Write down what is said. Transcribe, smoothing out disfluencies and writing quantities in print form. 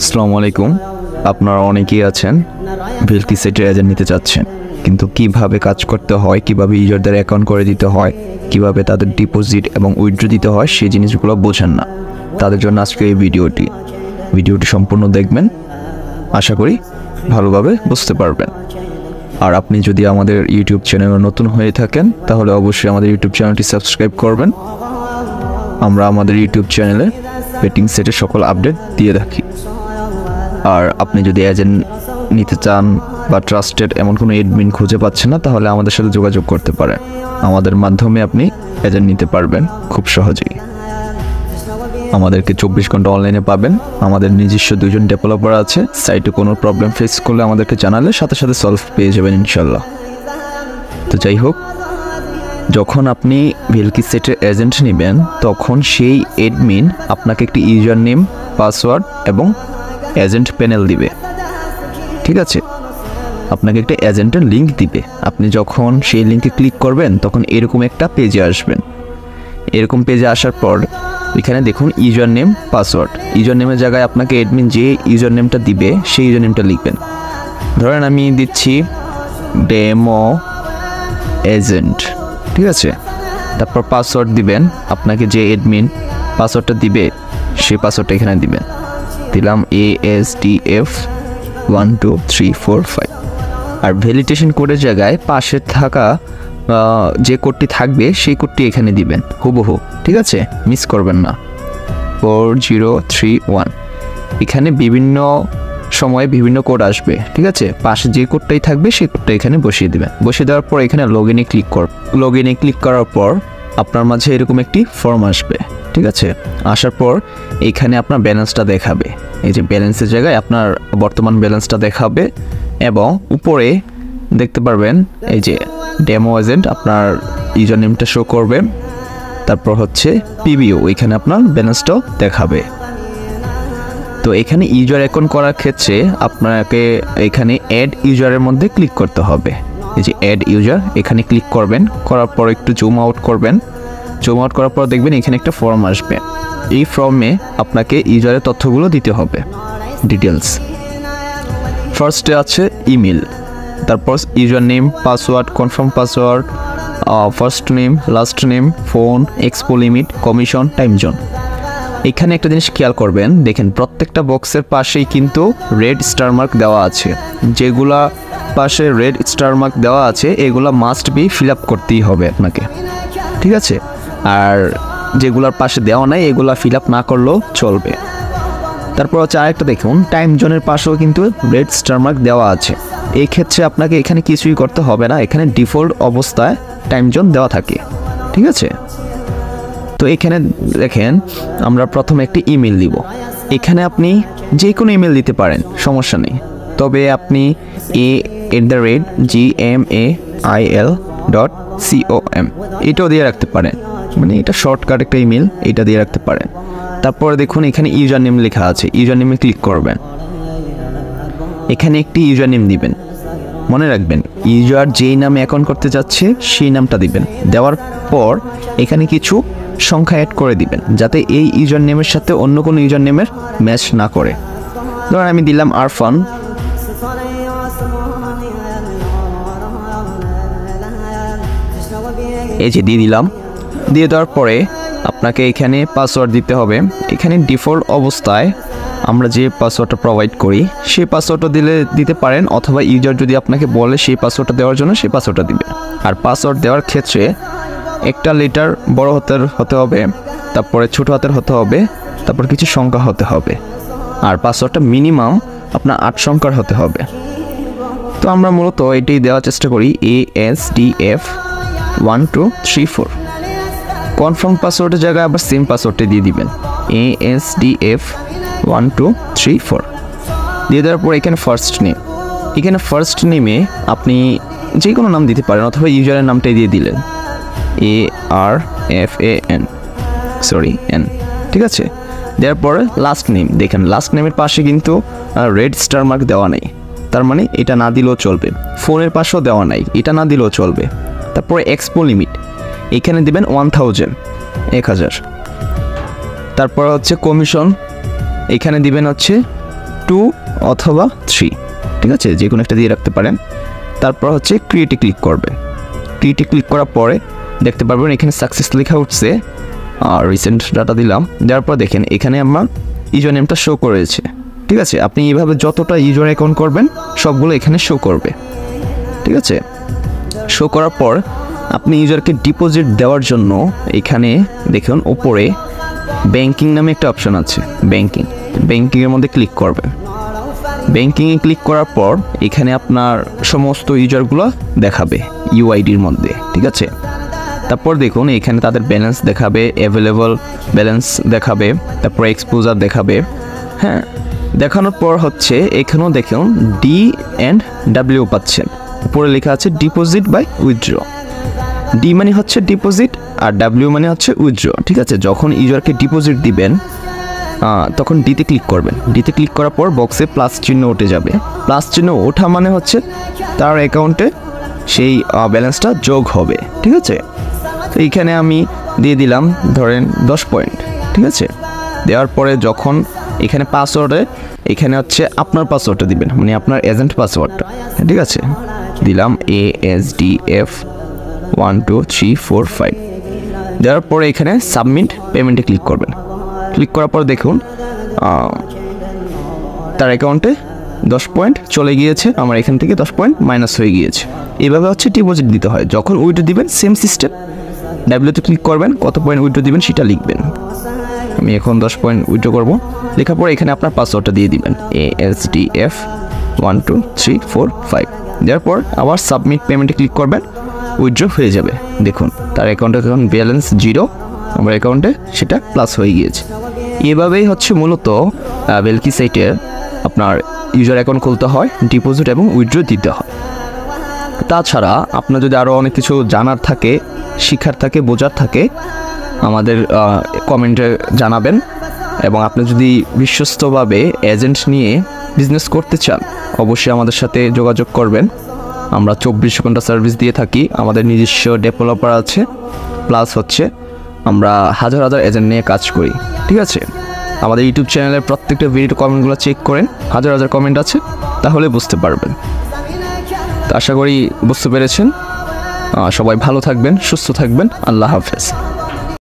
আসসালামু আলাইকুম। আপনারা অনেকেই আছেন ভেলকিসেটের এজেন্ট নিতে চাচ্ছেন, কিন্তু কিভাবে কাজ করতে হয়, কিভাবে ইউজারদের অ্যাকাউন্ট করে দিতে হয়, কিভাবে তাদের ডিপোজিট এবং উইথড্র দিতে হয় সেই জিনিসগুলো বোঝেন না। তাদের জন্য আজকে এই ভিডিওটি সম্পূর্ণ দেখবেন, আশা করি ভালোভাবে বুঝতে পারবেন। আর আপনি যদি আমাদের ইউটিউব চ্যানেলে নতুন হয়ে থাকেন তাহলে অবশ্যই আমাদের ইউটিউব চ্যানেলটি সাবস্ক্রাইব করবেন। আমরা আমাদের ইউটিউব চ্যানেলে বেটিং সেটের সকল আপডেট দিয়ে থাকি। আর আপনি যদি এজেন্ট নিতে চান বা ট্রাস্টেড এমন কোনো এডমিন খুঁজে পাচ্ছেন না, তাহলে আমাদের সাথে যোগাযোগ করতে পারেন। আমাদের মাধ্যমে আপনি এজেন্ট নিতে পারবেন খুব সহজেই। আমাদেরকে 24 ঘন্টা অনলাইনে পাবেন। আমাদের নিজস্ব 2জন ডেভেলপার আছে। সাইটে কোনো প্রবলেম ফেস করলে আমাদেরকে জানালে সাথে সাথে সলভ পেয়ে যাবেন ইনশাল্লাহ। তো যাই হোক, যখন আপনি ভেলকিসেটের এজেন্ট নেবেন তখন সেই এডমিন আপনাকে একটি ইউজার নেম, পাসওয়ার্ড এবং এজেন্ট প্যানেল দিবে। ঠিক আছে, আপনাকে একটা এজেন্টের লিঙ্ক দিবে। আপনি যখন সেই লিঙ্কে ক্লিক করবেন তখন এরকম একটা পেজে আসবেন। এরকম পেজে আসার পর এখানে দেখুন ইউজার নেম, পাসওয়ার্ড। ইউজার নেমের জায়গায় আপনাকে এডমিন যে ইউজার নেমটা দিবে সেই ইউজার নেমটা লিখবেন। ধরেন আমি দিচ্ছি ডেমো এজেন্ট, ঠিক আছে। তারপর পাসওয়ার্ড দিবেন। আপনাকে যে এডমিন পাসওয়ার্ডটা দিবে সেই পাসওয়ার্ডটা এখানে দিবেন। দিলাম ASDF12345। আর ভ্যালিডেশন কোডের জায়গায় পাশে থাকা যে কোডটি থাকবে সেই কোডটি এখানে দিবেন হুবহু, ঠিক আছে, মিস করবেন না। 4031। এখানে বিভিন্ন সময়ে বিভিন্ন কোড আসবে, ঠিক আছে। পাশে যে কোডটাই থাকবে সেই কোডটা এখানে বসিয়ে দেবেন। বসিয়ে দেওয়ার পর এখানে লগইনে ক্লিক করার পর আপনার মাঝে এরকম একটি ফর্ম আসবে, ঠিক আছে। আসার পর এখানে আপনার ব্যালেন্সটা দেখাবে। এই যে ব্যালেন্সের জায়গায় আপনার বর্তমান ব্যালেন্সটা দেখাবে এবং উপরে দেখতে পারবেন এই যে ডেমো এজেন্ট, আপনার ইউজার নেমটা শো করবে। তারপর হচ্ছে পিবিও, এখানে আপনার ব্যালেন্সটাও দেখাবে। তো এখানে ইউজার অ্যাকাউন্ট করার ক্ষেত্রে আপনাকে এখানে অ্যাড ইউজারের মধ্যে ক্লিক করতে হবে। এই যে অ্যাড ইউজার, এখানে ক্লিক করবেন। করার পর একটু জুম আউট করবেন। জুম আউট করার পর দেখবেন এখানে একটা ফর্ম আসবে। এই ফর্মে আপনাকে ইউজারের তথ্যগুলো দিতে হবে, ডিটেলস। ফার্স্টে আছে ইমেল, তারপর user name, password, confirm password, first name, last name, phone, expo limit, commission, time zone. এখানে একটা জিনিস খেয়াল করবেন, দেখেন প্রত্যেকটা বক্সের পাশেই কিন্তু রেড স্টার মার্ক দেওয়া আছে। যেগুলা পাশে রেড স্টার মার্ক দেওয়া আছে এগুলা মাস্ট বি ফিল আপ করতেই হবে আপনাকে, ঠিক আছে। আর যেগুলার পাশে দেওয়া নাই এগুলা ফিল আপ না করলেও চলবে। তারপর হচ্ছে আরেকটা দেখুন, টাইম জোনের পাশেও কিন্তু রেড স্টার মার্ক দেওয়া আছে। এই ক্ষেত্রে আপনাকে এখানে কিছুই করতে হবে না, এখানে ডিফল্ট অবস্থায় টাইম জোন দেওয়া থাকে, ঠিক আছে। তো এখানে দেখেন আমরা প্রথমে একটি ইমেল দিব। এখানে আপনি যে কোনো ইমেল দিতে পারেন, সমস্যা নেই। তবে আপনি gmail.com এটাও দিয়ে রাখতে পারেন, মানে এটা শর্টকাট একটা ইমেল, এটা দিয়ে রাখতে পারেন। তারপরে দেখুন এখানে ইউজার নেম লেখা আছে, ইউজার নেমে ক্লিক করবেন। এখানে একটি ইউজার নেম দিবেন। মনে রাখবেন ইউজার যেই নামে অ্যাকাউন্ট করতে যাচ্ছে সেই নামটা দিবেন। দেওয়ার পর এখানে কিছু সংখ্যা অ্যাড করে দিবেন যাতে এই ইউজার নেমের সাথে অন্য কোনো ইউজার নেমের ম্যাচ না করে। ধরুন আমি দিলাম আরফান। এই যে দিয়ে দিলাম। দিয়ে দেওয়ার পরে আপনাকে এখানে পাসওয়ার্ড দিতে হবে। এখানে ডিফল্ট অবস্থায় আমরা যে পাসওয়ার্ডটা প্রোভাইড করি সেই পাসওয়ার্ডটা দিতে পারেন, অথবা ইউজার যদি আপনাকে বলে সেই পাসওয়ার্ডটা দেওয়ার জন্য সেই পাসওয়ার্ডটা দিবেন। আর পাসওয়ার্ড দেওয়ার ক্ষেত্রে একটা লেটার বড় হাতের হতে হবে, তারপরে ছোট হাতের হতে হবে, তারপর কিছু সংখ্যা হতে হবে। আর পাসওয়ার্ডটা মিনিমাম আপনার 8 সংখ্যার হতে হবে। তো আমরা মূলত এটাই দেওয়ার চেষ্টা করি, ASDF1234। কনফার্ম পাসওয়ার্ডের জায়গায় আবার সেম পাসওয়ার্ডটা দিয়ে দিবেন, ASDF1234। দিয়ে দেওয়ার পর এখানে ফার্স্ট নেম, এখানে ফার্স্ট নেমে আপনি যে কোনো নাম দিতে পারেন, অথবা ইউজারের নামটাই দিয়ে দিলেন, ARFAN, ঠিক আছে। দেওয়ার পরে লাস্ট নেম, দেখেন লাস্ট নেমের পাশে কিন্তু রেড স্টার মার্ক দেওয়া নেই, তার মানে এটা না দিলেও চলবে। ফোনের পাশেও দেওয়া নাই, এটা না দিলেও চলবে। তারপরে এক্সপো লিমিট এখানে দিবেন 1000। তারপর হচ্ছে কমিশন, এখানে দিবেন হচ্ছে 2 অথবা 3, ঠিক আছে, যে কোনো একটা দিয়ে রাখতে পারেন। তারপর হচ্ছে ক্রিয়েটে ক্লিক করবেন। ক্রিয়েটে ক্লিক করার পরে দেখতে পারবেন এখানে সাকসেস লেখা উঠছে, আর রিসেন্ট ডাটা দিলাম, দেওয়ার পর দেখেন এখানে আমার ইউজার নেমটা শো করেছে, ঠিক আছে। আপনি এইভাবে যতটা ইউজার অ্যাকাউন্ট করবেন সবগুলো এখানে শো করবে, ঠিক আছে। শো করার পর আপনি ইউজারকে ডিপোজিট দেওয়ার জন্য এখানে দেখুন উপরে ব্যাংকিং নামে একটা অপশন আছে, ব্যাংকিংয়ের মধ্যে ক্লিক করবেন। ব্যাংকিংয়ে ক্লিক করার পর এখানে আপনার সমস্ত ইউজারগুলো দেখাবে ইউআইডির মধ্যে, ঠিক আছে। তারপর দেখুন এখানে তাদের ব্যালেন্স দেখাবে, অ্যাভেলেবল ব্যালেন্স দেখাবে, তারপর এক্সপোজার দেখাবে। হ্যাঁ, দেখানোর পর হচ্ছে এখানেও দেখুন D&W পাচ্ছেন, উপরে লেখা আছে ডিপোজিট বাই উইথড্র। ডি মানে হচ্ছে ডিপোজিট আর ডাব্লিউ মানে হচ্ছে উইথড্র, ঠিক আছে। যখন ইউজারকে ডিপোজিট দিবেন তখন ডিতে ক্লিক করবেন। ডিতে ক্লিক করার পর বক্সে প্লাস চিহ্ন উঠে যাবে। প্লাস চিহ্ন ওঠা মানে হচ্ছে তার অ্যাকাউন্টে সেই ব্যালেন্সটা যোগ হবে, ঠিক আছে। তো এইখানে আমি দিয়ে দিলাম ধরেন 10 পয়েন্ট, ঠিক আছে। দেওয়ার পরে যখন এখানে পাসওয়ার্ডে এখানে হচ্ছে আপনার পাসওয়ার্ডটা দিবেন, মানে আপনার এজেন্ট পাসওয়ার্ডটা, ঠিক আছে। দিলাম ASDF12345। দেওয়ার পরে এখানে সাবমিট পেমেন্টে ক্লিক করবেন। ক্লিক করার পর দেখুন তার অ্যাকাউন্টে 10 পয়েন্ট চলে গিয়েছে, আমার এখান থেকে 10 পয়েন্ট মাইনাস হয়ে গিয়েছে। এইভাবে হচ্ছে ডিপোজিট দিতে হয়। যখন উইথড্র দিবেন সেম সিস্টেম, ডাব্লিউতে ক্লিক করবেন, কত পয়েন্ট উইথড্র দিবেন সেটা লিখবেন। আমি এখন 10 পয়েন্ট উইথড্র করবো। লেখার পর এখানে আপনার পাসওয়ার্ডটা দিয়ে দিবেন ASDF12345। দেওয়ার পর আবার সাবমিট পেমেন্টে ক্লিক করবেন, উইথড্র হয়ে যাবে। দেখুন তার অ্যাকাউন্টে এখন ব্যালেন্স 0, আমার অ্যাকাউন্টে সেটা প্লাস হয়ে গিয়েছে। এভাবেই হচ্ছে মূলত বেলকি সাইটে আপনার ইউজার অ্যাকাউন্ট খুলতে হয়, ডিপোজিট এবং উইথড্র দিতে হয়। তাছাড়া আপনার যদি আরও অনেক কিছু জানার থাকে, শিখার থাকে, বোঝার থাকে, আমাদের কমেন্টে জানাবেন। এবং আপনি যদি বিশ্বস্তভাবে এজেন্ট নিয়ে বিজনেস করতে চান অবশ্যই আমাদের সাথে যোগাযোগ করবেন। আমরা 24 ঘন্টা সার্ভিস দিয়ে থাকি, আমাদের নিজস্ব ডেভেলপার আছে, প্লাস হচ্ছে আমরা হাজার হাজার এজেন্ট নিয়ে কাজ করি, ঠিক আছে। আমাদের ইউটিউব চ্যানেলের প্রত্যেকটা ভিডিও কমেন্টগুলো চেক করেন, হাজার হাজার কমেন্ট আছে, তাহলে বুঝতে পারবেন। তো আশা করি বুঝতে পেরেছেন। সবাই ভালো থাকবেন, সুস্থ থাকবেন। আল্লাহ হাফেজ।